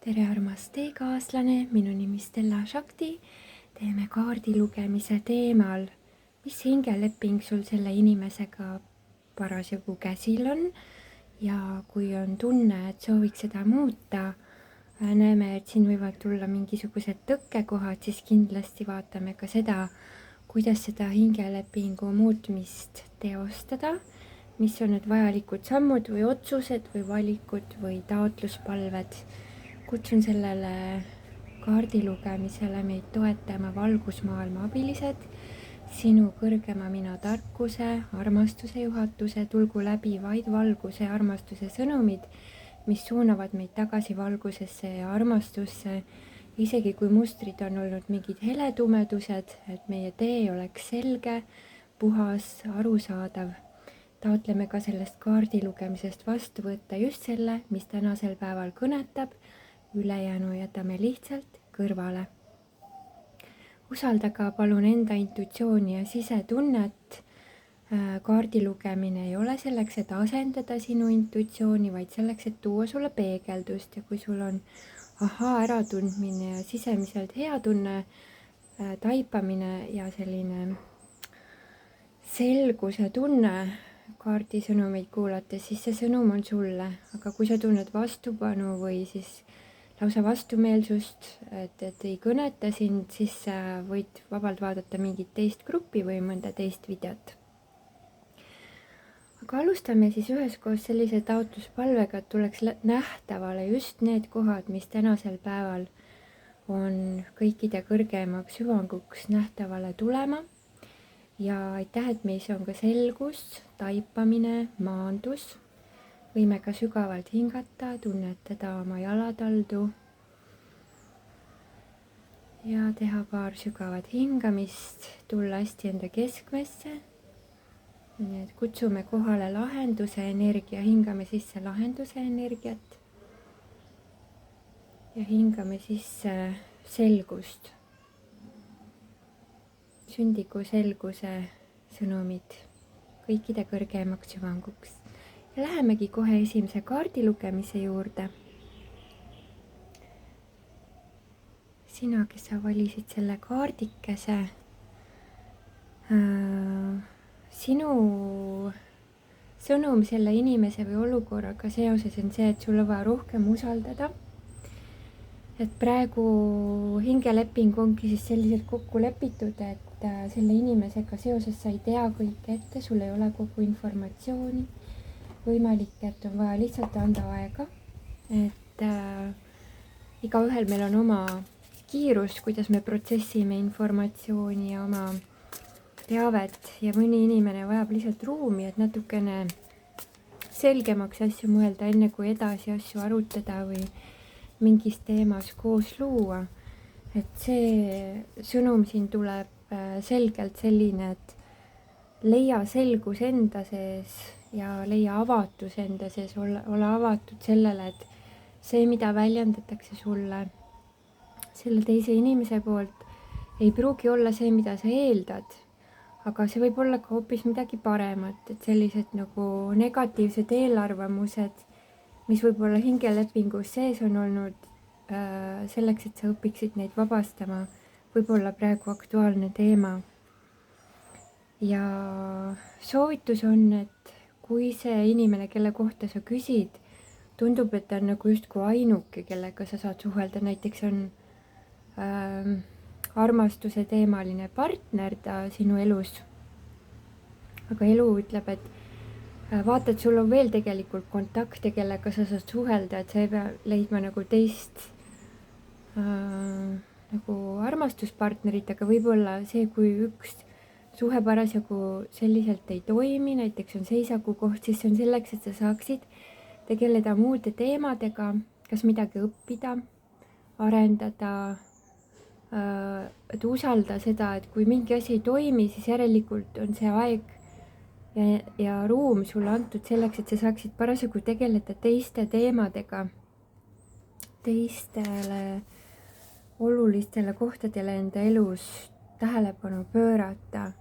tere, armas teekaaslane, minu nimi Stella Shakti. Teeme kaardi lugemise teemal, mis hingeleping sul selle inimesega parasjagu käsil on ja kui on tunne, et sooviks seda muuta, näeme, et siin võivad tulla mingisugused tõkkekohad, siis kindlasti vaatame ka seda, kuidas seda hingelepingu muutmist teostada, mis on need vajalikud sammud või otsused või valikud või taotluspalved. Kutsun sellele kaardi lugemisele meid toetama valgusmaailma abilised, sinu kõrgema mina tarkuse, armastuse juhatuse, tulgu läbi vaid valguse ja armastuse sõnumid, mis suunavad meid tagasi valgusesse ja armastusse, isegi kui mustrid on olnud mingid heletumedused, et meie tee oleks selge, puhas, arusaadav. Taotleme ka sellest kaardi lugemisest vastu võtta just selle, mis tänasel päeval kõnetab, ülejäänu jätame lihtsalt kõrvale. Usaldaga palun enda intuitsiooni ja sisetunnet. Kaardi lugemine ei ole selleks, et asendada sinu intuitsiooni, vaid selleks, et tuua sulle peegeldust ja kui sul on äratundmine ja sisemiselt hea tunne, taipamine ja selline selguse tunne kaardi sõnumeid kuulates, siis see sõnum on sulle, aga kui sa tunned vastupanu või siis lausa vastumeelsust, et ei kõneta sind, siis võid vabalt vaadata mingit teist gruppi või mõnda teist videot. Aga alustame siis üheskoos sellise taotluspalvega, et tuleks nähtavale just need kohad, mis tänasel päeval on kõikide kõrgemaks hüvanguks nähtavale tulema. Ja aitäh, et meis on ka selgus, taipamine, maandus. Võime ka sügavalt hingata, tunnetada oma jalataldu ja teha paar sügavat hingamist, tulla hästi enda keskmesse. Nii et kutsume kohale lahenduse energia, hingame sisse lahenduse energiat ja hingame sisse selgust, sündigu selguse sõnumid kõikide kõrgemaks hüvanguks. Ja lähemegi kohe esimese kaardi lugemise juurde. Sina, kes sa valisid selle kaardikese, sinu sõnum selle inimese või olukorraga seoses on see, et sul on vaja rohkem usaldada. Et praegu hingeleping ongi siis selliselt kokku lepitud, et selle inimesega seoses sa ei tea kõike ette, sul ei ole kogu informatsiooni. Võimalik, et on vaja lihtsalt anda aega, et igaühel meil on oma kiirus, kuidas me protsessime informatsiooni ja oma teavet ja mõni inimene vajab lihtsalt ruumi, et natukene selgemaks asju mõelda, enne kui edasi asju arutada või mingis teemas koos luua. Et see sõnum siin tuleb selgelt selline, et leia selgus enda sees ja leia avatus enda sees, ole avatud sellele, et see, mida väljendatakse sulle selle teise inimese poolt, ei pruugi olla see, mida sa eeldad, aga see võib olla ka hoopis midagi paremat, et sellised nagu negatiivsed eelarvamused, mis võib-olla hingelepingus sees on olnud, selleks, et sa õpiksid neid vabastama, võib-olla praegu aktuaalne teema. Ja soovitus on, et kui see inimene, kelle kohta sa küsid, tundub, et ta on nagu justkui ainuke, kellega sa saad suhelda, näiteks on armastuse teemaline partner ta sinu elus, aga elu ütleb, et vaata, et sul on veel tegelikult kontakte, kellega sa saad suhelda, et sa ei pea leidma nagu teist nagu armastuspartnerit, aga võib-olla see, kui üks suhe parasjagu selliselt ei toimi, näiteks on seisaku koht, siis see on selleks, et sa saaksid tegeleda muude teemadega, kas midagi õppida, arendada, et usalda seda, et kui mingi asi ei toimi, siis järelikult on see aeg ja ruum sulle antud selleks, et sa saaksid parasjagu tegeleda teiste teemadega, teistele olulistele kohtadele enda elus tähelepanu pöörata.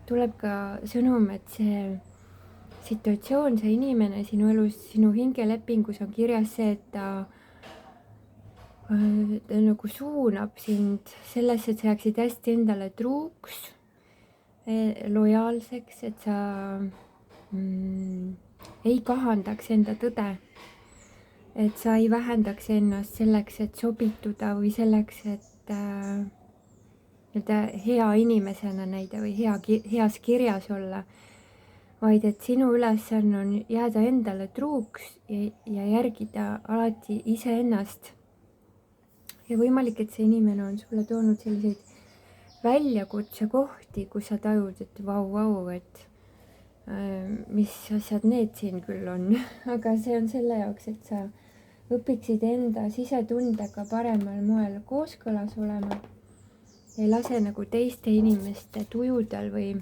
Tuleb ka sõnum, et situatsioon, see inimene sinu elus, sinu hingelepingus on kirjas see, et ta nagu suunab sind sellesse, et sa jääksid hästi endale truuks, lojaalseks, et sa ei kahandaks enda tõde, et sa ei vähendaks ennast selleks, et sobituda või selleks, et hea inimesena näida või heas kirjas olla, vaid et sinu ülesanne on jääda endale truuks ja järgida alati iseennast. Ja võimalik, et see inimene on sulle toonud selliseid väljakutsekohti, kus sa tajud, et vau, et mis asjad need siin küll on. Aga see on selle jaoks, et sa õpiksid enda sisetundega paremal moel kooskõlas olema. Ei lase nagu teiste inimeste tujudel või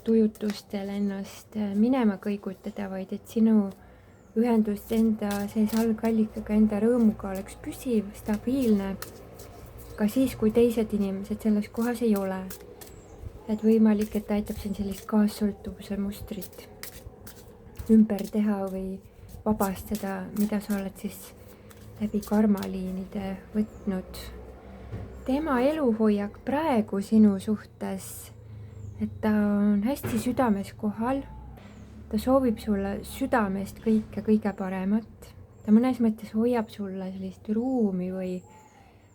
tujutustel ennast minema kõigutada, vaid et sinu ühendus enda sees algallikaga, enda rõõmuga oleks püsiv, stabiilne, ka siis, kui teised inimesed selles kohas ei ole. Et võimalik, et ta aitab siin sellist kaassõltuvuse mustrit ümber teha või vabastada, mida sa oled siis läbi karmaliinide võtnud. Tema eluhoiak praegu sinu suhtes, et ta on hästi südames kohal, ta soovib sulle südamest kõige paremat, ta mõnes mõttes hoiab sulle sellist ruumi või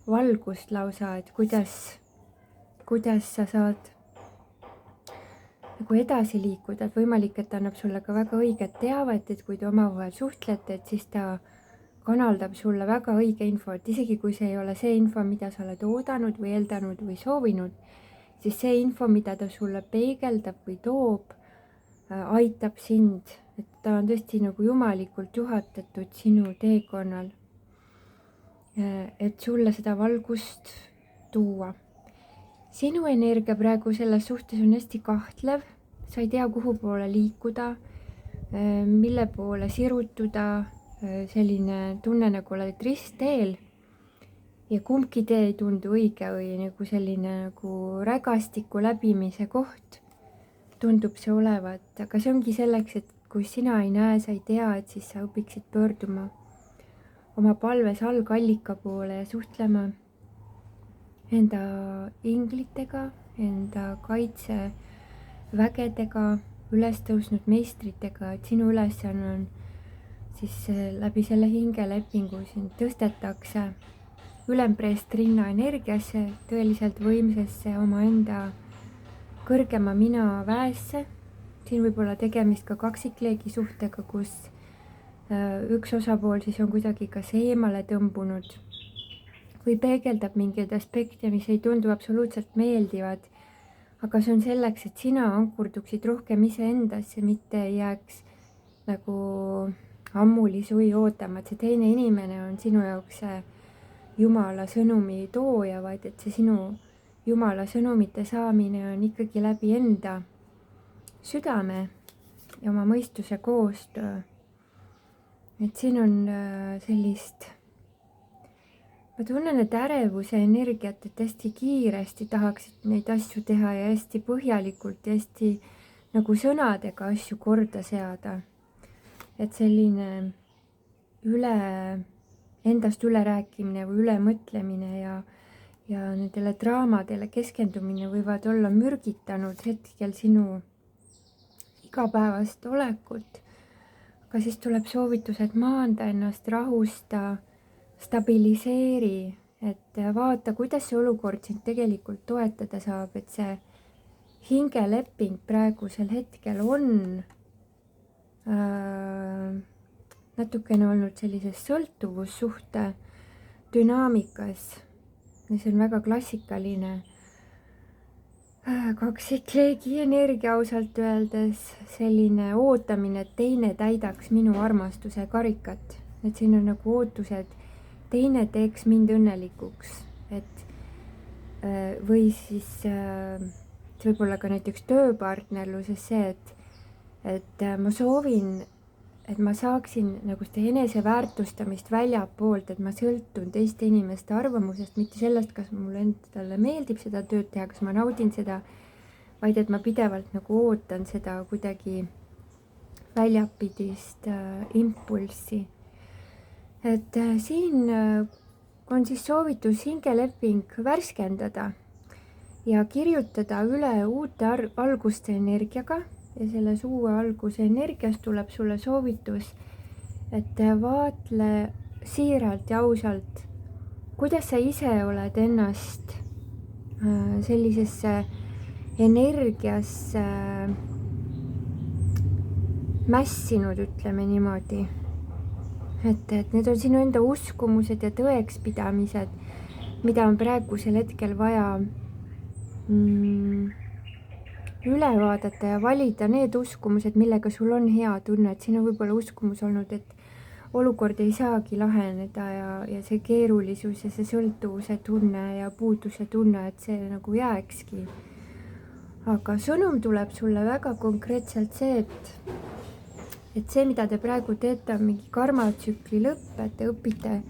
valgust lausa, et kuidas sa saad nagu edasi liikuda, et võimalik, et ta annab sulle ka väga õiget teavet, et kui te omavahel suhtlete, et siis ta kanaldab sulle väga õige info, et isegi kui see ei ole see info, mida sa oled oodanud või eeldanud või soovinud, siis see info, mida ta sulle peegeldab või toob, aitab sind, et ta on tõesti nagu jumalikult juhatatud sinu teekonnal, et sulle seda valgust tuua. Sinu energia praegu selles suhtes on hästi kahtlev, sa ei tea, kuhu poole liikuda, mille poole sirutuda, selline tunne, nagu oled ristteel ja kumbki tee ei tundu õige või nagu selline nagu rägastiku läbimise koht tundub see olevat, aga see ongi selleks, et kui sina ei näe, sa ei tea, et siis sa õpiksid pöörduma oma palves algallika poole ja suhtlema enda inglitega, enda kaitsevägedega, üles tõusnud meistritega, et sinu ülesanne on siis läbi selle hingelepingu sind tõstetakse ülempreest rinna energiasse, tõeliselt võimsasse omaenda kõrgema mina väesse. Siin võib olla tegemist ka kaksikleegi suhtega, kus üks osapool siis on kuidagi kas eemale tõmbunud või peegeldab mingeid aspekte, mis ei tundu absoluutselt meeldivad. Aga see on selleks, et sina ankurduksid rohkem iseendasse, mitte ei jääks nagu ammuli suvi ootama, et see teine inimene on sinu jaoks see Jumala sõnumi tooja, vaid et see sinu Jumala sõnumite saamine on ikkagi läbi enda südame ja oma mõistuse koostöö. Et siin on sellist, ma tunnen, et ärevuse energiat, et hästi kiiresti tahaksid neid asju teha ja hästi põhjalikult ja hästi nagu sõnadega asju korda seada. Et selline endast ülerääkimine või ülemõtlemine ja nendele draamadele keskendumine võivad olla mürgitanud hetkel sinu igapäevast olekut. Aga siis tuleb soovitus, et maanda ennast, rahusta, stabiliseeri, et vaata, kuidas see olukord sind tegelikult toetada saab, et see hingeleping praegusel hetkel on natukene olnud sellises sõltuvussuhte dünaamikas. See on väga klassikaline kaksikleegi energia ausalt öeldes, selline ootamine, et teine täidaks minu armastuse karikat. Et siin on nagu ootused, teine teeks mind õnnelikuks. Või siis see võib olla ka näiteks tööpartnerluses see, et ma soovin, et ma saaksin nagu seda eneseväärtustamist väljapoolt, et ma sõltun teiste inimeste arvamusest, mitte sellest, kas mulle endale meeldib seda tööd teha, kas ma naudin seda, vaid et ma pidevalt nagu ootan seda kuidagi väljapidist impulssi. Et siin on siis soovitus hingeleping värskendada ja kirjutada üle uute alguste energiaga ja selles uue alguse energias tuleb sulle soovitus, et vaatle siiralt ja ausalt, kuidas sa ise oled ennast sellisesse energiasse mässinud, ütleme niimoodi. Et need on sinu enda uskumused ja tõekspidamised, mida on praegusel hetkel vaja üle vaadata ja valida need uskumused, millega sul on hea tunne, et siin on võib-olla uskumus olnud, et olukord ei saagi laheneda ja see keerulisus ja see sõltuvuse tunne ja puuduse tunne, et see nagu jääkski. Aga sõnum tuleb sulle väga konkreetselt see, et see, mida te praegu teete, on mingi karmatsükli lõpp, et te õpite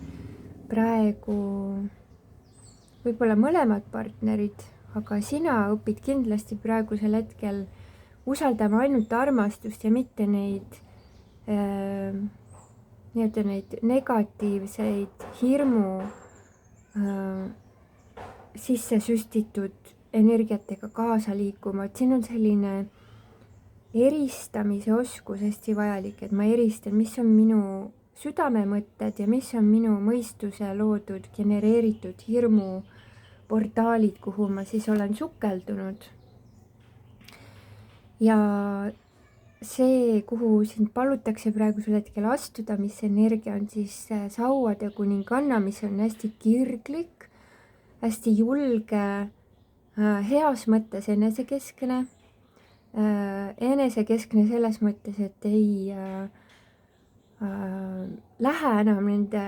praegu võib-olla mõlemad partnerid, aga sina õpid kindlasti praegusel hetkel usaldama ainult armastust ja mitte neid negatiivseid hirmu sisse süstitud energiatega kaasa liikuma, et siin on selline eristamise oskus hästi vajalik, et ma eristan, mis on minu südamemõtted ja mis on minu mõistuse loodud, genereeritud hirmu portaalid, kuhu ma siis olen sukeldunud. Ja see, kuhu sind palutakse praegusel hetkel astuda, mis energia on siis sauade kuninganna, mis on hästi kirglik, hästi julge, heas mõttes enesekeskne selles mõttes, et ei lähe enam nende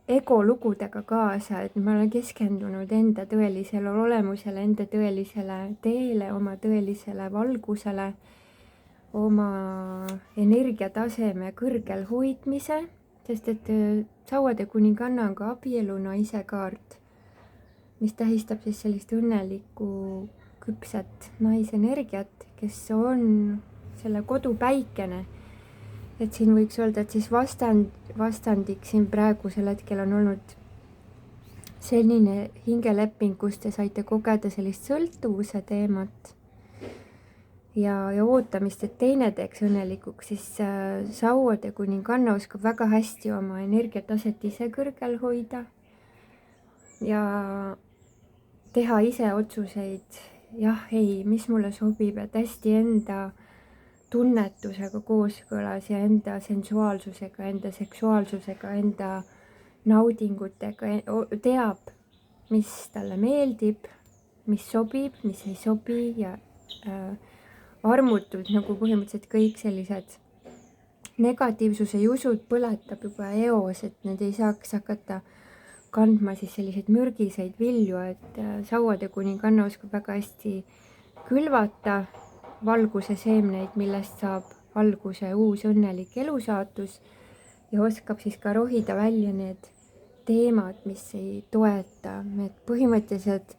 egolugudega kaasa, et ma olen keskendunud enda tõelisele olemusele, enda tõelisele teele, oma tõelisele valgusele, oma energiataseme kõrgel hoidmise, sest et sauade kuninganna on ka abielu naise kaart, mis tähistab siis sellist õnnelikku küpset naisenergiat, kes on selle kodu päikene. Et siin võiks öelda, et siis vastandik siin praegusel hetkel on olnud selline hingeleping, kus te saite kogeda sellist sõltuvuse teemat ja ootamist, et teine teeks õnnelikuks, siis sauade kuninganna oskab väga hästi oma energiataset ise kõrgel hoida ja teha ise otsuseid, jah, ei, mis mulle sobib, et hästi enda tunnetusega kooskõlas ja enda sensuaalsusega, enda seksuaalsusega, enda naudingutega, teab, mis talle meeldib, mis sobib, mis ei sobi ja armutult nagu põhimõtteliselt kõik sellised negatiivsuse jusud põletab juba eos, et need ei saaks hakata kandma siis selliseid mürgiseid vilju, et sauade kuninganna oskab väga hästi külvata valguse seemneid, millest saab alguse uus õnnelik elusaatus ja oskab siis ka rohida välja need teemad, mis ei toeta. Et põhimõtteliselt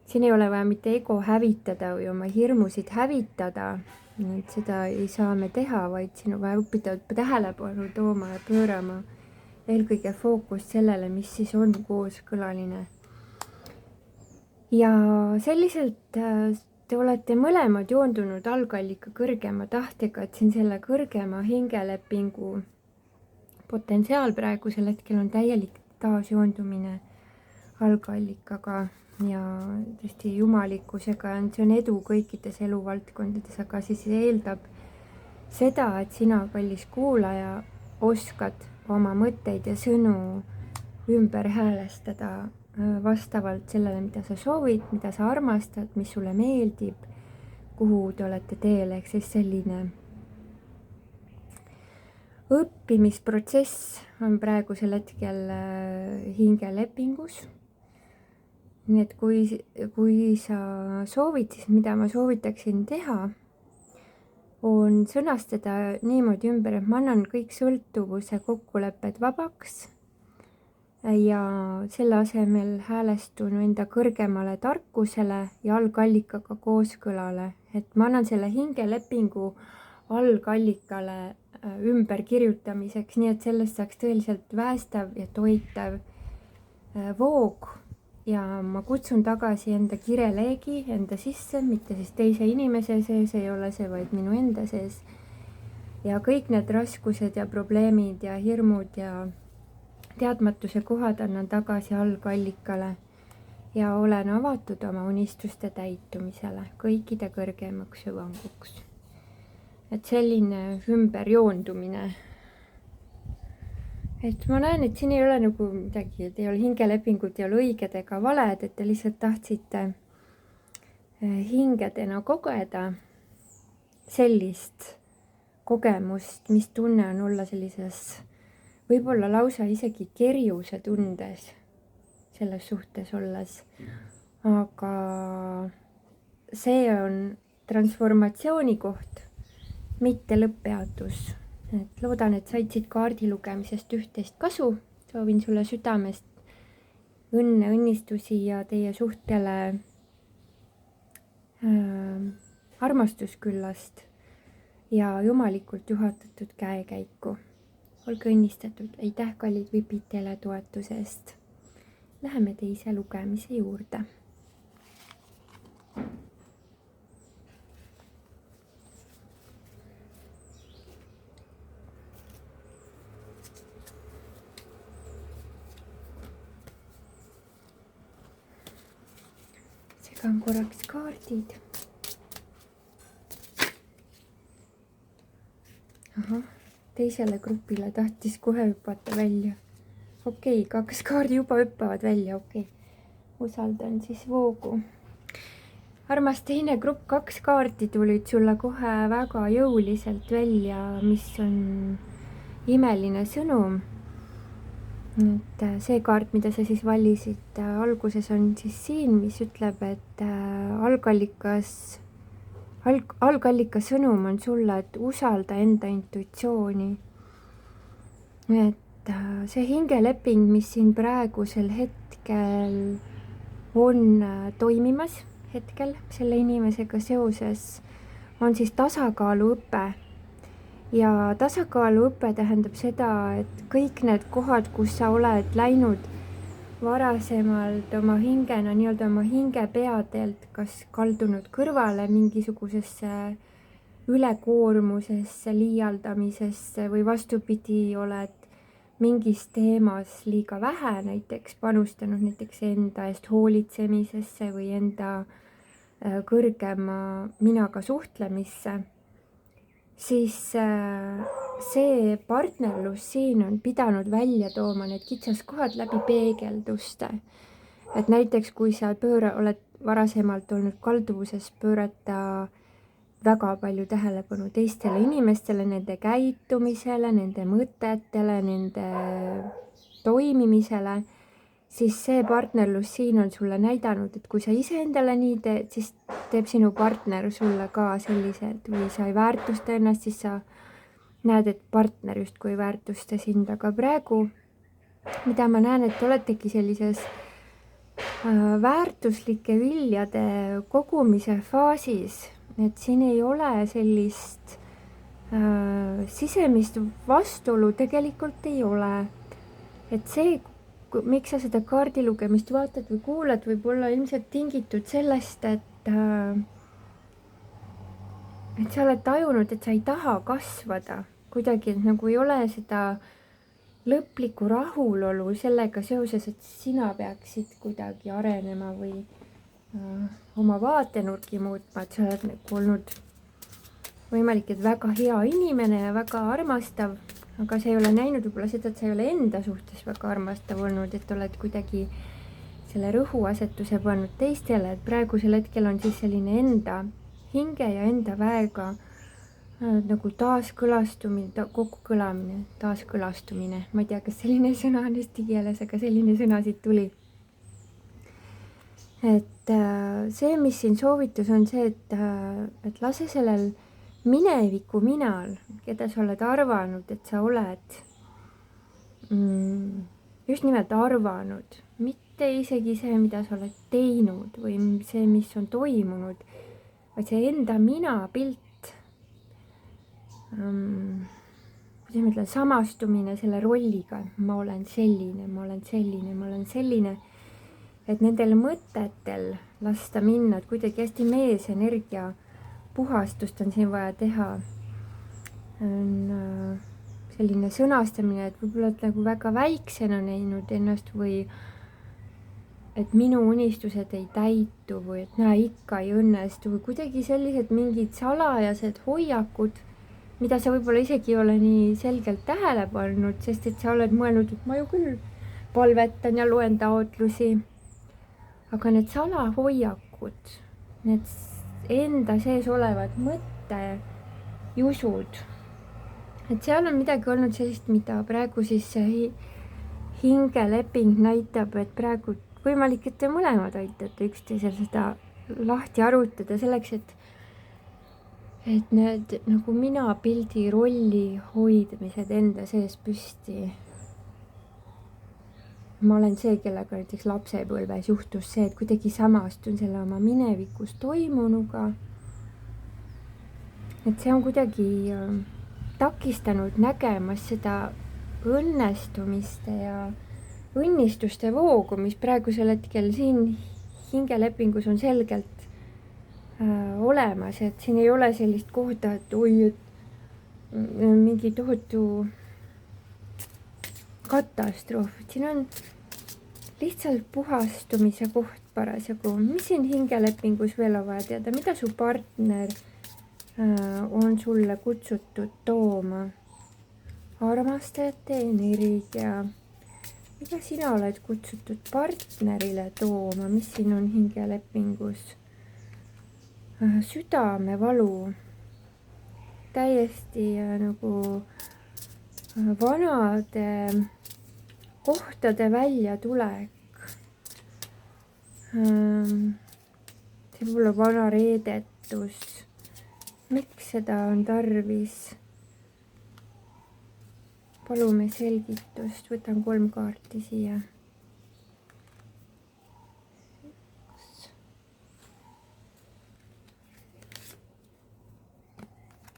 siin ei ole vaja mitte ego hävitada või oma hirmusid hävitada, et seda ei saa me teha, vaid siin on vaja õppida tähelepanu tooma ja pöörama eelkõige fookust sellele, mis siis on kooskõlaline. Ja selliselt te olete mõlemad joondunud algallika kõrgema tahtega, et siin selle kõrgema hingelepingu potentsiaal praegusel hetkel on täielik taasjoondumine algallikaga ja tõesti jumalikkusega, see on edu kõikides eluvaldkondades, aga siis eeldab seda, et sina, kallis kuulaja, oskad oma mõtteid ja sõnu ümber häälestada vastavalt sellele, mida sa soovid, mida sa armastad, mis sulle meeldib, kuhu te olete teel, ehk siis selline õppimisprotsess on praegusel hetkel hingelepingus. Nii et kui sa soovid, siis mida ma soovitaksin teha, on sõnastada niimoodi ümber, et ma annan kõik sõltuvuse kokkulepped vabaks ja selle asemel häälestun enda kõrgemale tarkusele ja algallikaga kooskõlale, et ma annan selle hingelepingu algallikale ümberkirjutamiseks, nii et sellest saaks tõeliselt päästev ja toitav voog. Ja ma kutsun tagasi enda kireleegi enda sisse, mitte siis teise inimese sees ei ole see, vaid minu enda sees. Ja kõik need raskused ja probleemid ja hirmud ja teadmatuse kohad annan tagasi algallikale ja olen avatud oma unistuste täitumisele, kõikide kõrgemaks hüvanguks. Et selline ümberjoondumine. Et ma näen, et siin ei ole nagu midagi, et ei ole hingelepingut, ei ole õiged ega valed, et te lihtsalt tahtsite hingedena kogeda sellist kogemust, mis tunne on olla sellises võib-olla lausa isegi kerjuse tundes selles suhtes olles. Aga see on transformatsiooni koht, mitte lõpppeatus. Et loodan, et said siit kaardi lugemisest üht-teist kasu. Soovin sulle südamest õnne, õnnistusi ja teie suhtele armastusküllast ja jumalikult juhatatud käekäiku. Olge õnnistatud. Aitäh, kallid vipid, teile toetuse eest. Läheme teise lugemise juurde. Segan korraks kaardid. Ahah, teisele grupile tahtis kohe hüpata välja. Okei, 2 kaardi juba hüppavad välja, okei. Usaldan siis voogu. Armas teine grupp, 2 kaardi tulid sulle kohe väga jõuliselt välja, mis on imeline sõnum. Et see kaart, mida sa siis valisid alguses, on siis siin, mis ütleb, et algallika sõnum on sulle, et usalda enda intuitsiooni. Et see hingeleping, mis siin praegusel hetkel on toimimas hetkel selle inimesega seoses, on siis tasakaaluõpe. Ja tasakaaluõpe tähendab seda, et kõik need kohad, kus sa oled läinud varasemalt oma hingena, nii-öelda oma hingepeadeelt, kas kaldunud kõrvale mingisugusesse ülekoormusesse, liialdamisesse või vastupidi, oled mingis teemas liiga vähe näiteks panustanud näiteks enda eest hoolitsemisesse või enda kõrgema minaga suhtlemisse, siis see partnerlus siin on pidanud välja tooma need kitsaskohad läbi peegelduste. Et näiteks kui sa oled varasemalt olnud kalduvuses pöörata väga palju tähelepanu teistele inimestele, nende käitumisele, nende mõtetele, nende toimimisele, siis see partnerlus siin on sulle näidanud, et kui sa iseendale nii teed, siis teeb sinu partner sulle ka sellised, või sa ei väärtusta ennast, siis sa näed, et partner justkui ei väärtusta sind, aga praegu, mida ma näen, et oletegi sellises väärtuslike viljade kogumise faasis, et siin ei ole sellist sisemist vastuolu tegelikult ei ole. Et see, miks sa seda kaardilugemist vaatad või kuulad, võib olla ilmselt tingitud sellest, et sa oled tajunud, et sa ei taha kasvada kuidagi, et nagu ei ole seda lõplikku rahulolu sellega seoses, et sina peaksid kuidagi arenema või oma vaatenurki muutma, et sa oled nagu olnud võimalik, et väga hea inimene ja väga armastav, aga sa ei ole näinud võib-olla seda, et sa ei ole enda suhtes väga armastav olnud, et oled kuidagi selle rõhuasetuse pannud teistele, et praegusel hetkel on siis selline enda hinge ja enda väega nagu taaskõlastumine, kokkukõlamine, taaskõlastumine. Ma ei tea, kas selline sõna on eesti keeles, aga selline sõna siit tuli. Et see, mis siin soovitus on see, et lase sellel mineviku minal, keda sa oled arvanud, et sa oled just nimelt arvanud, mitte isegi see, mida sa oled teinud või see, mis on toimunud, vaid see enda mina pilt, kuidas ma ütlen, samastumine selle rolliga, et ma olen selline, ma olen selline, ma olen selline, et nendel mõtetel lasta minna, et kuidagi hästi meesenergia puhastust on siin vaja teha. On selline sõnastamine, et võib-olla oled nagu väga väiksena näinud ennast või et minu unistused ei täitu või et näe, ikka ei õnnestu või kuidagi sellised mingid salajased hoiakud, mida sa võib-olla isegi ei ole nii selgelt tähele pannud, sest et sa oled mõelnud, et ma ju küll palvetan ja loen taotlusi. Aga need salahoiakud, need enda sees olevad mõttejusud, et seal on midagi olnud sellist, mida praegu siis hingeleping näitab, et praegu võimalik, et te mõlemad aitate üksteisel seda lahti arutada selleks, et need nagu mina pildi rolli hoidmised enda sees püsti. Ma olen see, kellega näiteks lapsepõlves juhtus see, et kuidagi samastun selle oma minevikus toimunuga. Et see on kuidagi takistanud nägemas seda õnnestumiste ja õnnistuste voogu, mis praegusel hetkel siin hingelepingus on selgelt olemas, et siin ei ole sellist kohta, et oi, et mingi tohutu katastroof, et siin on lihtsalt puhastumise koht parasjagu. Mis siin hingelepingus veel on vaja teada, mida su partner on sulle kutsutud tooma? Armastajate energia. Mida sina oled kutsutud partnerile tooma, mis siin on hingelepingus? Südamevalu, täiesti nagu vanade kohtade väljatulek. See võib olla vana reedetus. Miks seda on tarvis? Palume selgitust, võtan 3 kaarti siia.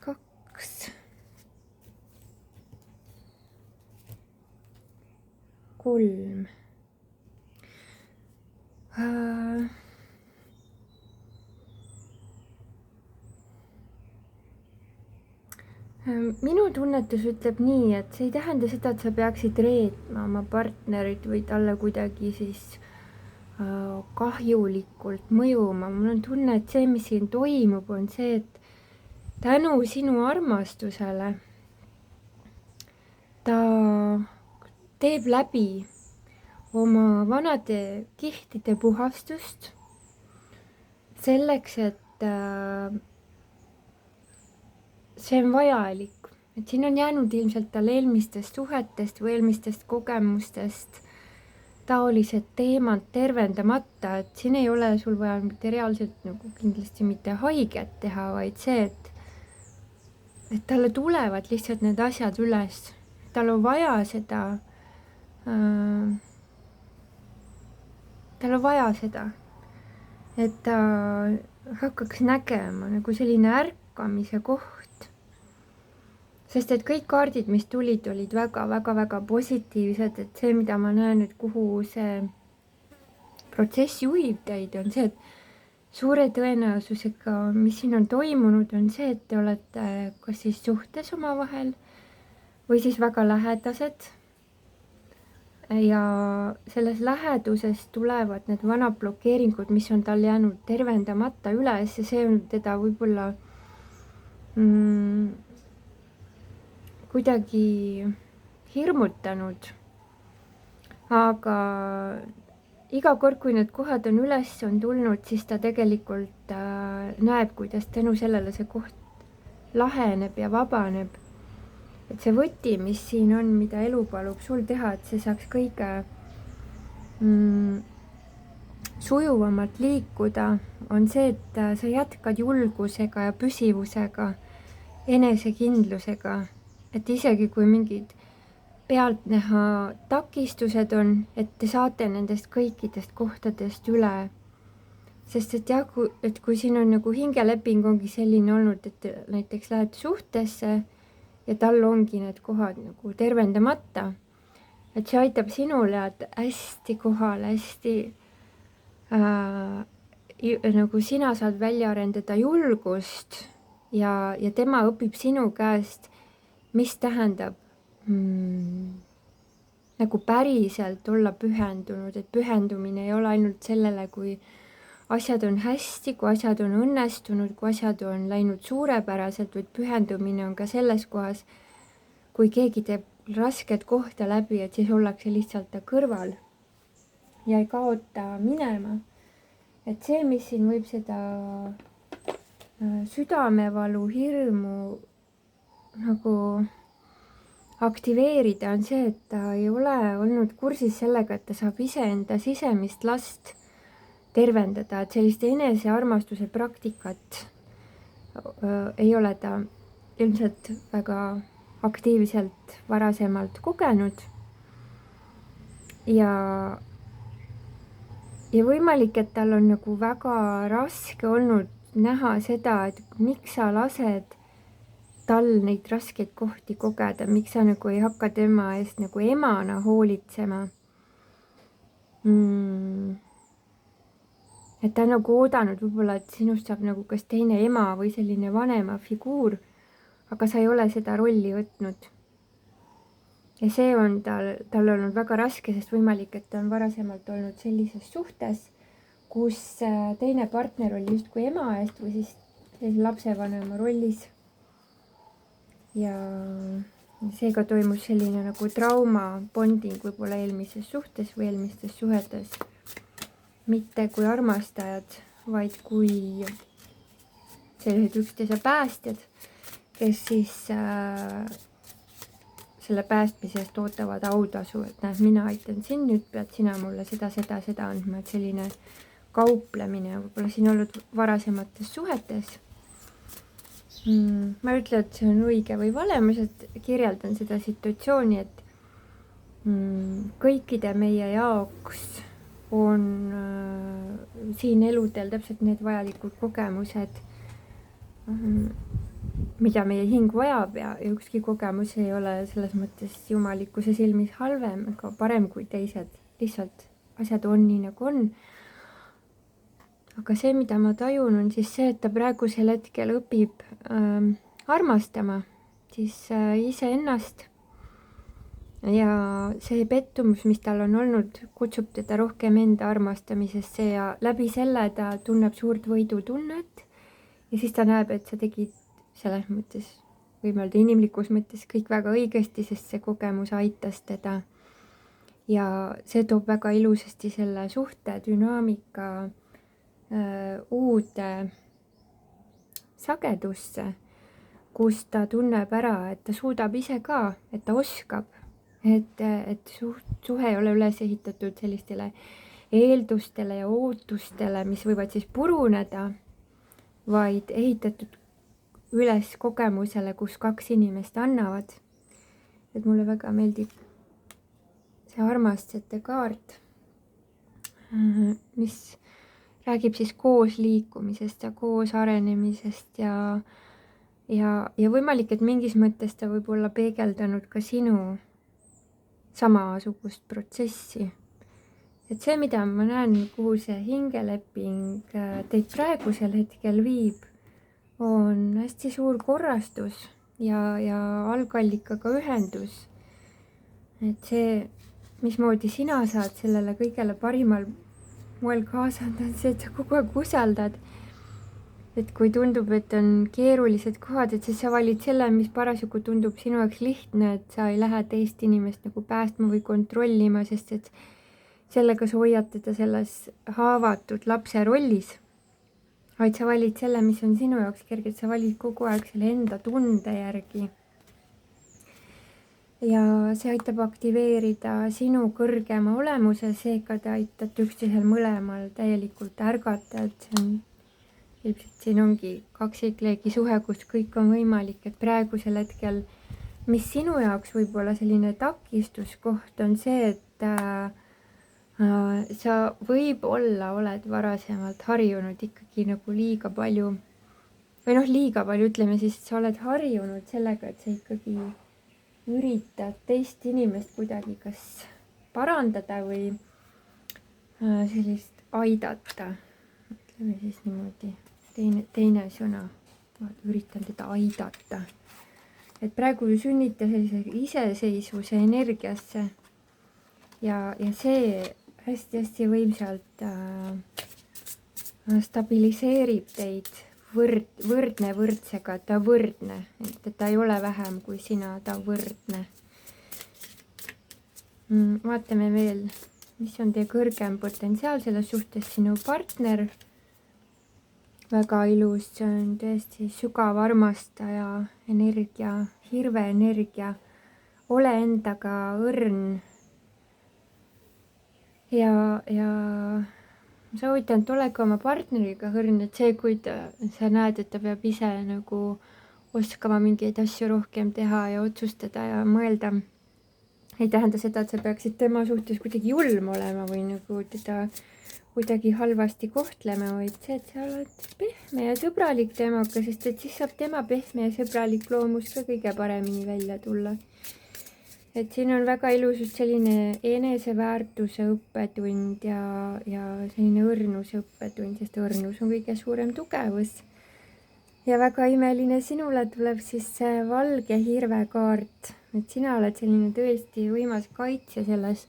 2. 3. Minu tunnetus ütleb nii, et see ei tähenda seda, et sa peaksid reetma oma partnerit või talle kuidagi siis kahjulikult mõjuma. Mul on tunne, et see, mis siin toimub, on see, et tänu sinu armastusele ta teeb läbi oma vanade kihtide puhastust selleks, et see on vajalik, et siin on jäänud ilmselt tal eelmistest suhetest või eelmistest kogemustest taolised teemad tervendamata, et siin ei ole sul vaja mitte reaalselt nagu kindlasti mitte haiget teha, vaid see, et talle tulevad lihtsalt need asjad üles. Tal on vaja seda, et ta hakkaks nägema nagu selline ärkamise koht. Sest et kõik kaardid, mis tulid, olid väga positiivsed, et see, mida ma näen, et kuhu see protsess juhib teid, on see, et suure tõenäosusega, mis siin on toimunud, on see, et te olete kas siis suhtes omavahel või siis väga lähedased. Ja selles läheduses tulevad need vanad blokeeringud, mis on tal jäänud tervendamata üles ja see on teda võib-olla kuidagi hirmutanud, aga iga kord, kui need kohad on üles on tulnud, siis ta tegelikult näeb, kuidas tänu sellele see koht laheneb ja vabaneb. Et see võti, mis siin on, mida elu palub sul teha, et see saaks kõige sujuvamalt liikuda, on see, et sa jätkad julgusega ja püsivusega, enesekindlusega. Et isegi kui mingid pealtnäha takistused on, et te saate nendest kõikidest kohtadest üle. Sest et jah, et kui siin on nagu hingeleping ongi selline olnud, et näiteks lähed suhtesse ja tal ongi need kohad nagu tervendamata. Et see aitab sinul jääda hästi kohale, hästi nagu sina saad välja arendada julgust ja tema õpib sinu käest, mis tähendab nagu päriselt olla pühendunud, et pühendumine ei ole ainult sellele, kui asjad on hästi, kui asjad on õnnestunud, kui asjad on läinud suurepäraselt, vaid pühendumine on ka selles kohas, kui keegi teeb rasket kohta läbi, et siis ollakse lihtsalt ta kõrval ja ei kaota minema. Et see, mis siin võib seda südamevalu, hirmu nagu aktiveerida, on see, et ta ei ole olnud kursis sellega, et ta saab iseenda sisemist last tervendada, et sellist enesearmastuse praktikat ei ole ta ilmselt väga aktiivselt varasemalt kogenud. Ja võimalik, et tal on nagu väga raske olnud näha seda, et miks sa lased tal neid raskeid kohti kogeda, miks sa nagu ei hakka tema eest nagu emana hoolitsema. Et ta on nagu oodanud võib-olla, et sinust saab nagu kas teine ema või selline vanema figuur, aga sa ei ole seda rolli võtnud. Ja see on tal olnud väga raske, sest võimalik, et ta on varasemalt olnud sellises suhtes, kus teine partner oli justkui ema eest või siis lapsevanema rollis. Ja seega toimus selline nagu trauma bonding võib-olla eelmises suhtes või eelmistes suhetes. Mitte kui armastajad, vaid kui sellised üksteise päästjad, kes siis selle päästmise eest ootavad autasu, et näed, mina aitan sind, nüüd pead sina mulle seda andma, et selline kauplemine võib-olla siin olnud varasemates suhetes. Ma ei ütle, et see on õige või vale, ma lihtsalt kirjeldan seda situatsiooni, et kõikide meie jaoks on siin eludel täpselt need vajalikud kogemused, mida meie hing vajab ja ükski kogemus ei ole selles mõttes jumalikkuse silmis halvem ega parem kui teised. Lihtsalt asjad on nii nagu on. Aga see, mida ma tajun, on siis see, et ta praegusel hetkel õpib armastama siis iseennast. Ja see pettumus, mis tal on olnud, kutsub teda rohkem enda armastamisesse ja läbi selle ta tunneb suurt võidutunnet. Ja siis ta näeb, et sa tegid selles mõttes, võime öelda inimlikus mõttes kõik väga õigesti, sest see kogemus aitas teda. Ja see toob väga ilusasti selle suhte dünaamika uude sagedusse, kus ta tunneb ära, et ta suudab ise ka, et ta oskab, et suhe ei ole üles ehitatud sellistele eeldustele ja ootustele, mis võivad siis puruneda, vaid ehitatud üles kogemusele, kus kaks inimest annavad. Et mulle väga meeldib see armastajate kaart, mis räägib siis koos liikumisest ja koos arenemisest ja võimalik, et mingis mõttes ta võib olla peegeldanud ka sinu samasugust protsessi. Et see, mida ma näen, kuhu see hingeleping teid praegusel hetkel viib, on hästi suur korrastus ja algallikaga ühendus. Et see, mismoodi sina saad sellele kõigele parimal moel kaasanud, on see, et sa kogu aeg usaldad. Et kui tundub, et on keerulised kohad, et siis sa valid selle, mis parasjagu tundub sinu jaoks lihtne, et sa ei lähe teist inimest nagu päästma või kontrollima, sest et sellega sa hoiad teda selles haavatud lapse rollis. Vaid sa valid selle, mis on sinu jaoks kerge, et sa valid kogu aeg selle enda tunde järgi. Ja see aitab aktiveerida sinu kõrgema olemuse, seega te aitate üksteisel mõlemal täielikult ärgata, et see on ilmselt siin ongi kaksikleegi suhe, kus kõik on võimalik, et praegusel hetkel, mis sinu jaoks võib olla selline takistuskoht, on see, et sa võib-olla oled varasemalt harjunud ikkagi nagu liiga palju või noh, liiga palju, ütleme siis, sa oled harjunud sellega, et sa ikkagi üritad teist inimest kuidagi kas parandada või sellist aidata, ütleme siis niimoodi, teine sõna, üritan teda aidata. Et praegu sünnita sellise iseseisvuse energiasse ja see hästi-hästi võimsalt stabiliseerib teid võrdne võrdsega, ta võrdne, et ta ei ole vähem kui sina, ta võrdne. Vaatame veel, mis on teie kõrgem potentsiaal selles suhtes, sinu partner. Väga ilus, see on tõesti sügav armastaja energia, hirve energia, ole endaga õrn ja soovitan, et olegi oma partneriga õrn, et see, kui sa näed, et ta peab ise nagu oskama mingeid asju rohkem teha ja otsustada ja mõelda, ei tähenda seda, et sa peaksid tema suhtes kuidagi julm olema või nagu teda kuidagi halvasti kohtlema, vaid see, et sa oled pehme ja sõbralik temaga, sest et siis saab tema pehme ja sõbralik loomus ka kõige paremini välja tulla. Et siin on väga ilus just selline eneseväärtuse õppetund ja selline õrnuse õppetund, sest õrnus on kõige suurem tugevus. Ja väga imeline sinule tuleb siis see valge hirvekaart, et sina oled selline tõesti võimas kaitsja selles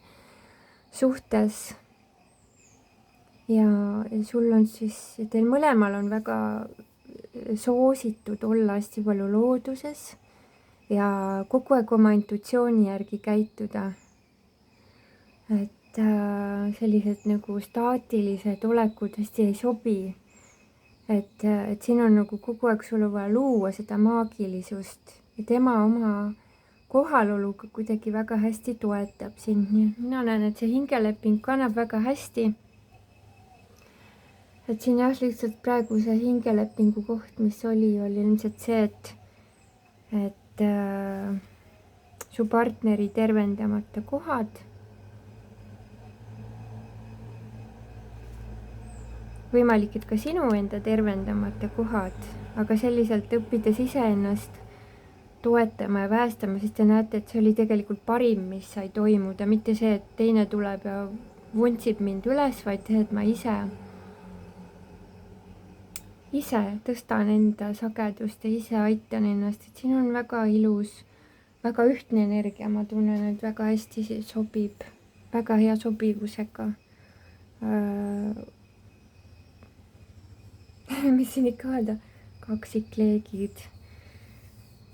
suhtes. Ja sul on siis, teil mõlemal on väga soositud olla hästi palju looduses ja kogu aeg oma intuitsiooni järgi käituda. Et sellised nagu staatilised olekud hästi ei sobi. Et siin on nagu kogu aeg sul vaja luua seda maagilisust ja tema oma kohaloluga kuidagi väga hästi toetab sind. Mina näen, et see hingeleping kannab väga hästi. Et siin jah, lihtsalt praegu see hingelepingu koht, mis oli ilmselt see, et su partneri tervendamata kohad, võimalik, et ka sinu enda tervendamata kohad, aga selliselt õppides iseennast toetama ja päästama, siis te näete, et see oli tegelikult parim, mis sai toimuda, mitte see, et teine tuleb ja vuntsib mind üles, vaid see, et ma ise tõstan enda sagedust ja ise aitan ennast, et siin on väga ilus, väga ühtne energia, ma tunnen, et väga hästi sobib, väga hea sobivusega. Mis siin ikka öelda, kaksikleegid.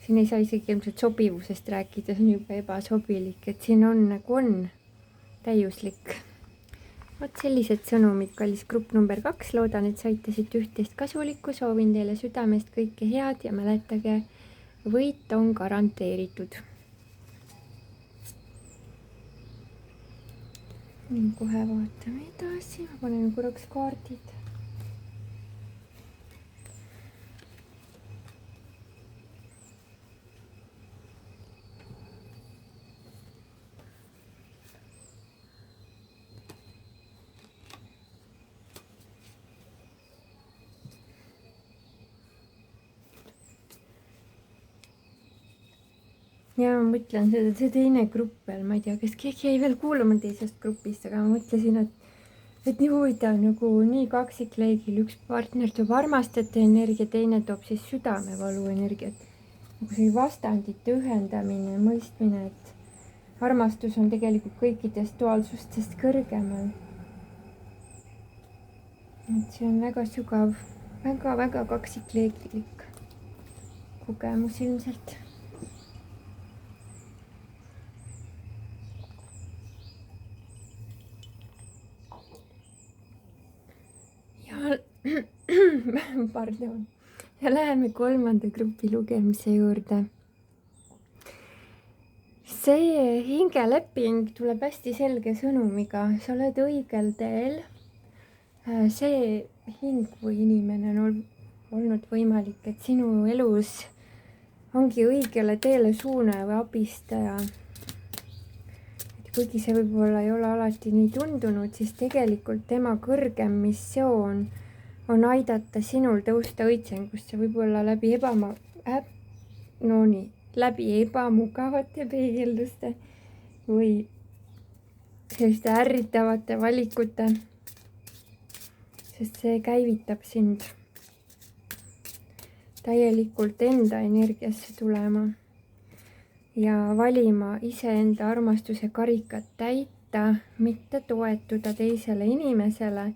Siin ei saa isegi ilmselt sobivusest rääkida, see on juba ebasobilik, et siin on nagu on täiuslik. Vot sellised sõnumid, kallis grupp number 2, loodan, et saite siit üht-teist kasulikku, soovin teile südamest kõike head ja mäletage, võit on garanteeritud. Kohe vaatame edasi, ma panen korraks kaardid. Ja ma mõtlen seda, see teine grupp veel, ma ei tea, kas keegi jäi veel kuulama teisest grupist, aga ma mõtlesin, et nii huvitav nagu nii kaksikleegil üks partner toob armastajate energia, teine toob siis südamevalu energiat. Nagu see vastandite ühendamine, mõistmine, et armastus on tegelikult kõikidest duaalsustest kõrgemal. Et see on väga sügav, väga kaksikleegilik kogemus ilmselt. Pardon. Ja läheme 3. grupi lugemise juurde. See hingeleping tuleb hästi selge sõnumiga, sa oled õigel teel. See hing või inimene on olnud võimalik, et sinu elus ongi õigele teele suunaja või abistaja. Kuigi see võib-olla ei ole alati nii tundunud, siis tegelikult tema kõrgem missioon on aidata sinul tõusta õitsengusse, võib-olla läbi läbi ebamugavate peegelduste või selliste ärritavate valikute, sest see käivitab sind täielikult enda energiasse tulema ja valima iseenda armastuse karikat täita, mitte toetuda teisele inimesele,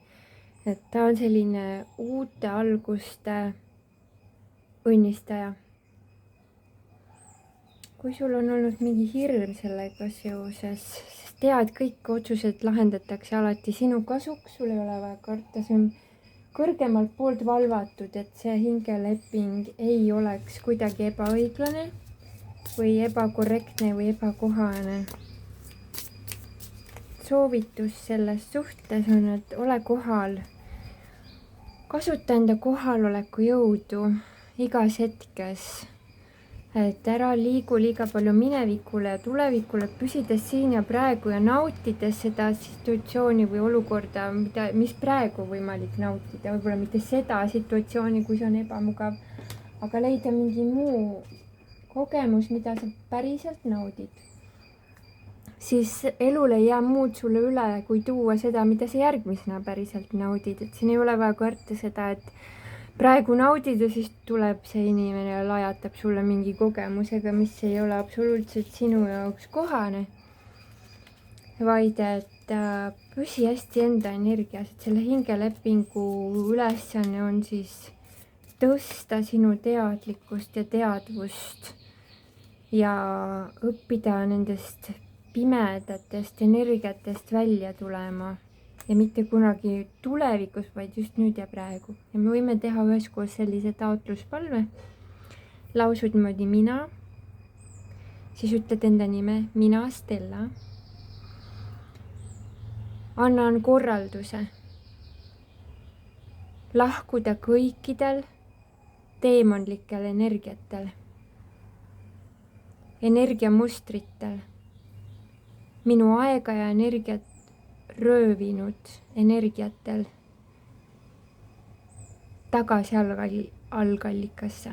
et ta on selline uute alguste õnnistaja. Kui sul on olnud mingi hirm sellega seoses, siis tead, kõik otsused lahendatakse alati sinu kasuks, sul ei ole vaja karta, see on kõrgemalt poolt valvatud, et see hingeleping ei oleks kuidagi ebaõiglane või ebakorrektne või ebakohane. Soovitus selles suhtes on, et ole kohal. Kasuta enda kohaloleku jõudu igas hetkes, et ära liigu liiga palju minevikule ja tulevikule, püsides siin ja praegu ja nautides seda situatsiooni või olukorda, mis praegu võimalik nautida, võib-olla mitte seda situatsiooni, kui see on ebamugav, aga leida mingi muu kogemus, mida sa päriselt naudid. Siis elul ei jää muud sulle üle, kui tuua seda, mida sa järgmisena päriselt naudid, et siin ei ole vaja karta seda, et praegu naudid ja siis tuleb see inimene ja lajatab sulle mingi kogemusega, mis ei ole absoluutselt sinu jaoks kohane, vaid et püsi hästi enda energias, et selle hingelepingu ülesanne on siis tõsta sinu teadlikkust ja teadvust ja õppida nendest pimedatest energiatest välja tulema. Ja mitte kunagi tulevikus, vaid just nüüd ja praegu. Ja me võime teha üheskoos sellise taotluspalve. Lausud niimoodi mina, siis ütled enda nime, mina Stella. Annan korralduse lahkuda kõikidel teemonlikel energiatel, energiamustritel, minu aega ja energiat röövinud energiatel tagasi algallikasse.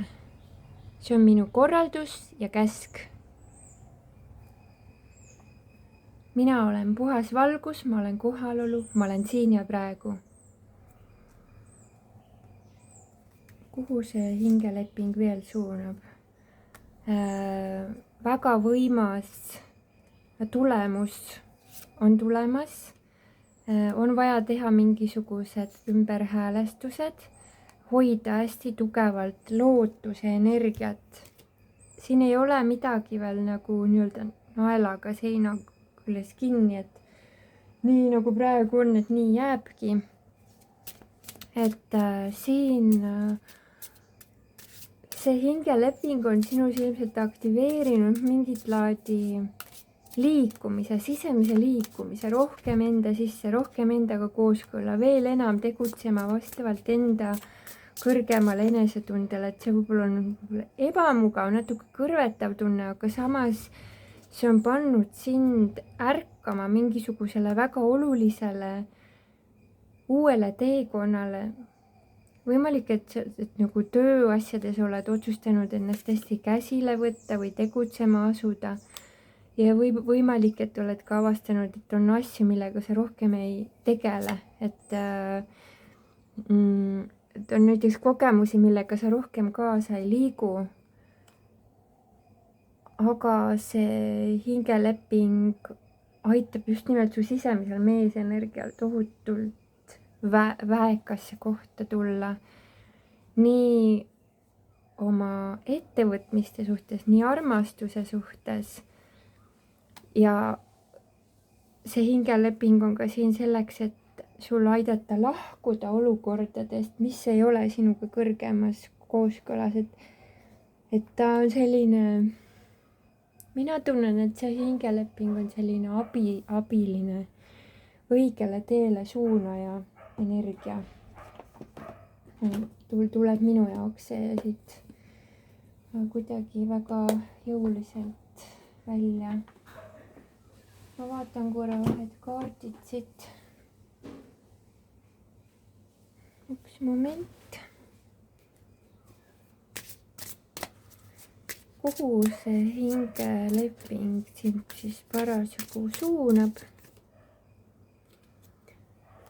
See on minu korraldus ja käsk. Mina olen puhas valgus, ma olen kohalolu, ma olen siin ja praegu. Kuhu see hingeleping veel suunab? Väga võimas tulemus on tulemas. On vaja teha mingisugused ümberhäälestused, hoida hästi tugevalt lootuse energiat. Siin ei ole midagi veel nagu nii-öelda naelaga seina küljes kinni, et nii nagu praegu on, et nii jääbki. Et siin see hingeleping on sinus ilmselt aktiveerinud mingit laadi liikumise, sisemise liikumise, rohkem enda sisse, rohkem endaga kooskõlla, veel enam tegutsema vastavalt enda kõrgemale enesetundele, et see võib-olla on ebamugav, natuke kõrvetav tunne, aga samas see on pannud sind ärkama mingisugusele väga olulisele uuele teekonnale. Võimalik, et nagu tööasjades oled otsustanud ennast hästi käsile võtta või tegutsema asuda. Ja võimalik, et oled ka avastanud, et on asju, millega sa rohkem ei tegele, et on näiteks kogemusi, millega sa rohkem kaasa ei liigu. Aga see hingeleping aitab just nimelt su sisemisel meesenergial tohutult väekasse kohta tulla. Nii oma ettevõtmiste suhtes, nii armastuse suhtes. Ja see hingeleping on ka siin selleks, et sul aidata lahkuda olukordadest, mis ei ole sinuga kõrgemas kooskõlas, et ta on selline, mina tunnen, et see hingeleping on selline abiline, õigele teele suunaja energia. Tuleb minu jaoks see siit kuidagi väga jõuliselt välja. Ma vaatan korra vahed kaardid siit. üks moment. Kuhu see hingeleping sind siis parasjagu suunab?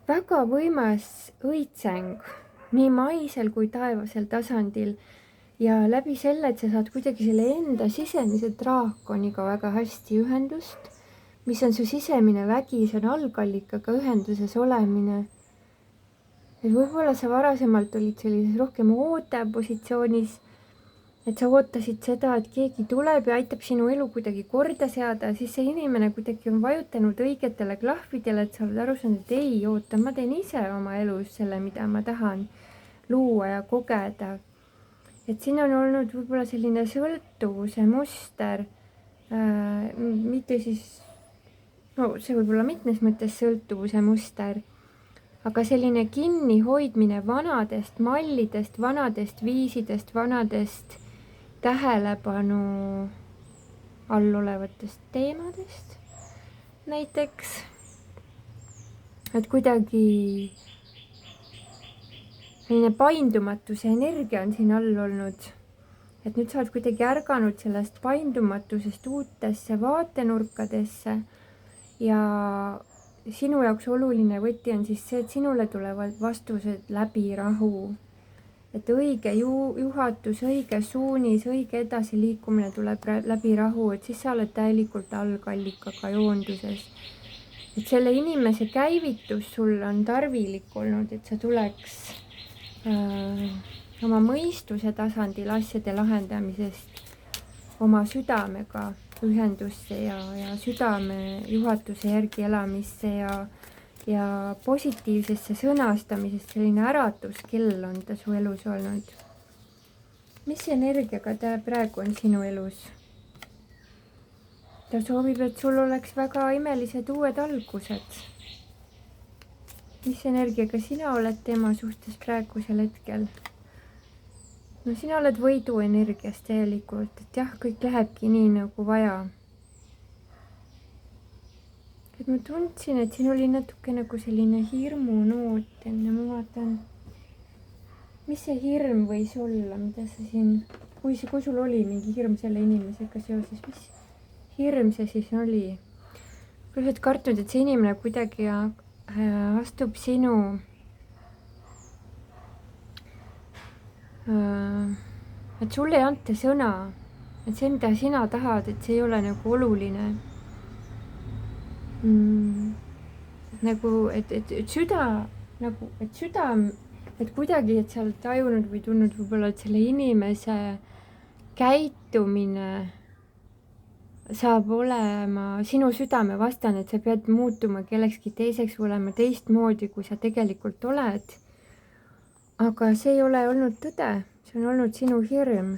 Väga võimas õitseng nii maisel kui taevasel tasandil ja läbi selle, et sa saad kuidagi selle enda sisemise draakoniga väga hästi ühendust, mis on su sisemine vägi, see on algallikaga ühenduses olemine. Et võib-olla sa varasemalt olid sellises rohkem ootepositsioonis, et sa ootasid seda, et keegi tuleb ja aitab sinu elu kuidagi korda seada, siis see inimene kuidagi on vajutanud õigetele klahvidele, et sa oled aru saanud, et ei oota, ma teen ise oma elus selle, mida ma tahan luua ja kogeda. Et siin on olnud võib-olla selline sõltuvuse muster, mitte siis, no see võib olla mitmes mõttes sõltuvuse muster, aga selline kinnihoidmine vanadest mallidest, vanadest viisidest, vanadest tähelepanu all olevatest teemadest näiteks. Et kuidagi selline paindumatuse energia on siin all olnud. Et nüüd sa oled kuidagi ärganud sellest paindumatusest uutesse vaatenurkadesse ja sinu jaoks oluline võti on siis see, et sinule tulevad vastused läbi rahu. Et õige juhatus, õige suunis, õige edasiliikumine tuleb läbi rahu, et siis sa oled täielikult algallikaga joonduses. Et selle inimese käivitus sul on tarvilik olnud, et sa tuleks oma mõistuse tasandil asjade lahendamisest oma südamega ühendusse ja südame juhatuse järgi elamisse ja positiivsesse sõnastamisest. Selline äratuskell on ta su elus olnud. Mis energiaga ta praegu on sinu elus? Ta soovib, et sul oleks väga imelised uued algused. Mis energiaga sina oled tema suhtes praegusel hetkel? No sina oled võidu energias täielikult, et jah, kõik lähebki nii nagu vaja. Et ma tundsin, et siin oli natuke nagu selline hirmunoot enne, ma vaatan, mis see hirm võis olla, mida sa siin, kui sul oli mingi hirm selle inimesega seoses, mis hirm see siis oli? Kui sa oled kartnud, et see inimene kuidagi astub sinu et sulle ei anta sõna, et see, mida sina tahad, et see ei ole nagu oluline. Nagu, et süda, nagu, et südam, et kuidagi, et sa oled tajunud või tundnud võib-olla, et selle inimese käitumine saab olema sinu südame vastane, et sa pead muutuma kellekski teiseks või olema teistmoodi, kui sa tegelikult oled. Aga see ei ole olnud tõde, see on olnud sinu hirm.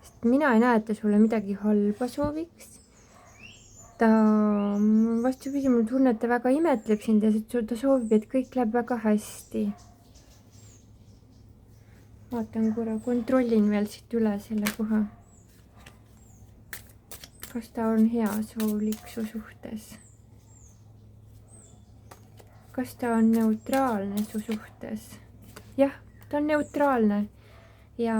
Sest mina ei näe, et ta sulle midagi halba sooviks. Ta vastupidi, mul tunne, et ta väga imetleb sind ja ta soovib, et kõik läheb väga hästi. Vaatan korra, kontrollin veel siit üle selle koha. Kas ta on hea soovlik su suhtes? Kas ta on neutraalne su suhtes? Jah, ta on neutraalne ja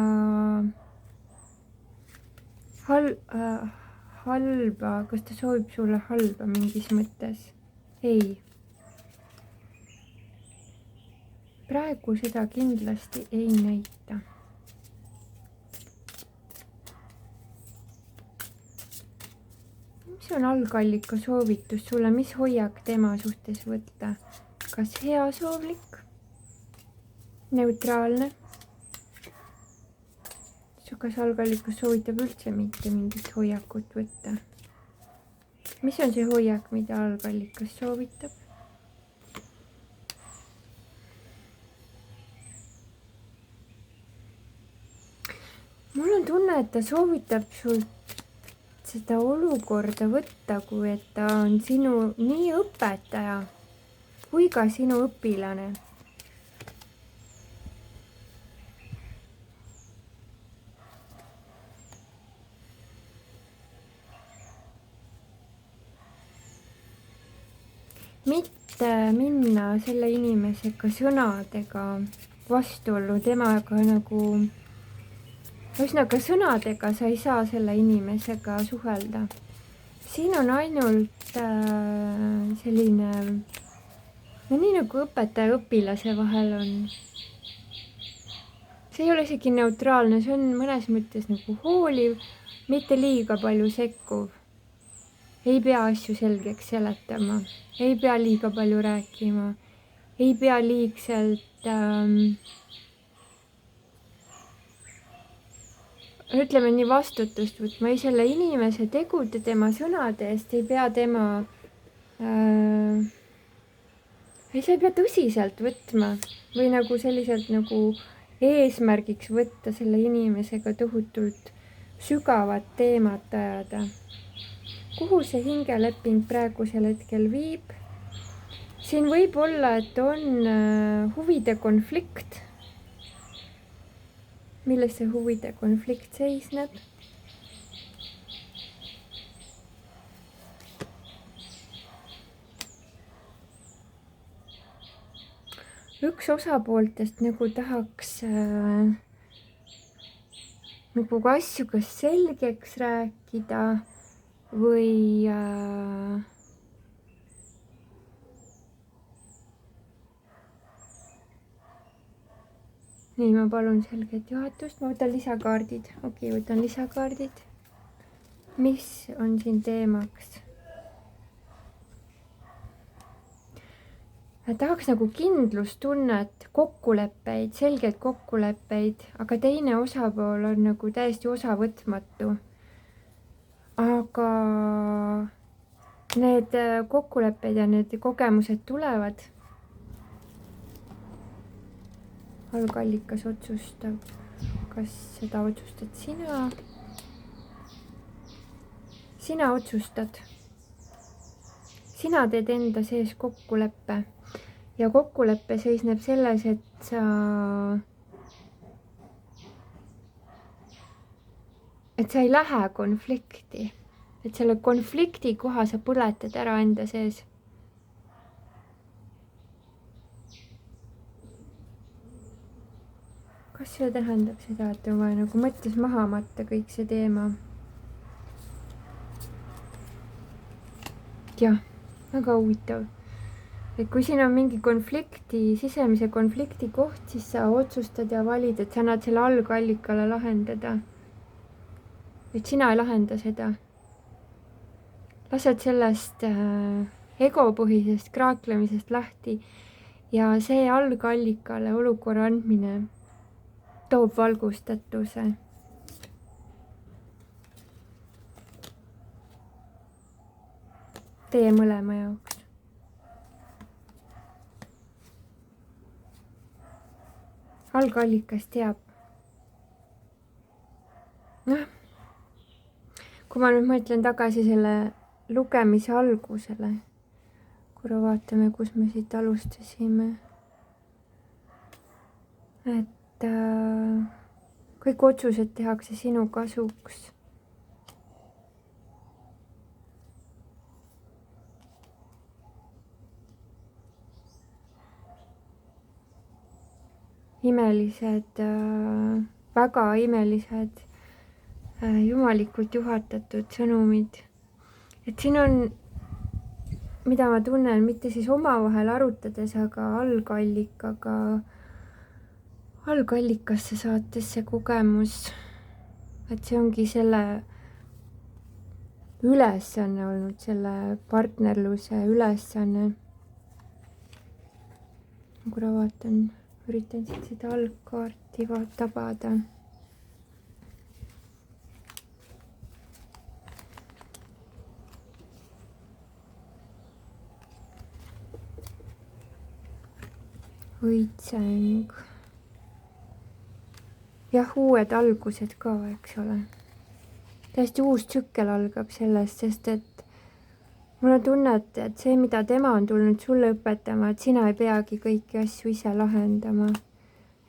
halba, kas ta soovib sulle halba mingis mõttes? Ei. Praegu seda kindlasti ei näita. Mis on algallika soovitus sulle, mis hoiak tema suhtes võtta? Kas heasoovlik? Neutraalne? Kas algallikas soovitab üldse mitte mingit hoiakut võtta? Mis on see hoiak, mida algallikas soovitab? Mul on tunne, et ta soovitab sul seda olukorda võtta, kui et ta on sinu nii õpetaja kui ka sinu õpilane. mitte minna selle inimesega sõnadega vastuollu, temaga nagu, ühesõnaga sõnadega sa ei saa selle inimesega suhelda. siin on ainult selline, no nii nagu õpetaja õpilase vahel on. see ei ole isegi neutraalne, see on mõnes mõttes nagu hooliv, mitte liiga palju sekkuv. ei pea asju selgeks seletama, ei pea liiga palju rääkima, ei pea liigselt ütleme nii vastutust võtma, ei selle inimese tegude, tema sõnade eest ei pea tema ei, sa ei pea tõsiselt võtma või nagu selliselt nagu eesmärgiks võtta selle inimesega tohutult sügavat teemat ajada. Kuhu see hingeleping praegusel hetkel viib? Siin võib olla, et on huvide konflikt. Milles see huvide konflikt seisneb? Üks osapooltest nagu tahaks nagu asju kas selgeks rääkida või nii, ma palun selget juhatust, ma võtan lisakaardid. Okei, võtan lisakaardid. Mis on siin teemaks? Tahaks nagu kindlustunnet, kokkuleppeid, selgeid kokkuleppeid, aga teine osapool on nagu täiesti osavõtmatu. Aga need kokkulepped ja need kogemused tulevad. Algallikas otsustab, kas seda otsustad sina? Sina otsustad. Sina teed enda sees kokkuleppe. Ja kokkuleppe seisneb selles, et sa ei lähe konflikti. Et selle konflikti koha sa põletad ära enda sees. Kas see tähendab seda, et on vaja nagu mõttes maha matta kõik see teema? Jah, väga huvitav. Et kui siin on mingi konflikti, sisemise konflikti koht, siis sa otsustad ja valid, et sa annad selle algallikale lahendada. Et sina ei lahenda seda. Lased sellest egopõhisest kraaklemisest lahti ja see algallikale olukorra andmine toob valgustatuse. Teie mõlema jaoks. Algallikas teab. Noh, kui ma nüüd mõtlen tagasi selle lugemise algusele, korra vaatame, kus me siit alustasime. Et kõik otsused tehakse sinu kasuks. Imelised, väga imelised, jumalikult juhatatud sõnumid. Et siin on, mida ma tunnen, mitte siis omavahel arutades, aga algallikasse saates see kogemus. Et see ongi selle ülesanne olnud, selle partnerluse ülesanne. Ma korra vaatan. Üritan siit seda algkaarti tabada. Õitseng. Jah, uued algused ka, eks ole. Täiesti uus tsükkel algab sellest, sest et mul on tunne, et see, mida tema on tulnud sulle õpetama, et sina ei peagi kõiki asju ise lahendama.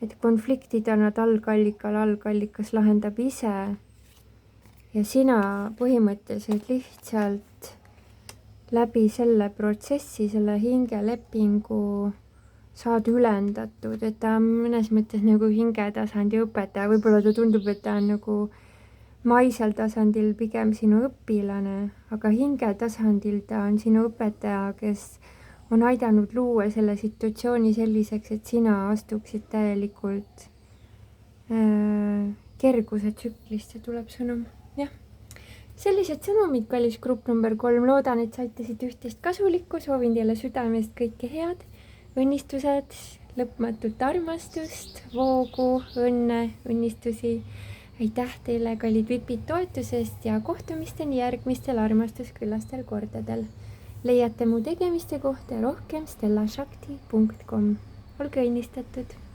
Et konfliktid annad algallikal, algallikas lahendab ise. Ja sina põhimõtteliselt lihtsalt läbi selle protsessi, selle hingelepingu saad ülendatud, et ta on mõnes mõttes nagu hingetasandi õpetaja, võib-olla ta tundub, et ta on nagu maisel tasandil pigem sinu õpilane, aga hingetasandil ta on sinu õpetaja, kes on aidanud luua selle situatsiooni selliseks, et sina astuksid täielikult kerguse tsüklist, see tuleb sõnum, jah. Sellised sõnumid, kallis grupp number 3, loodan, et saite siit üht-teist kasulikku, soovin teile südamest kõike head, õnnistused, lõpmatut armastust, voogu, õnne, õnnistusi. Aitäh teile, kallid vipid, toetusest ja kohtumisteni järgmistel armastusküllastel kordadel. Leiate mu tegemiste kohta rohkem stellashakti.com. Olge õnnistatud!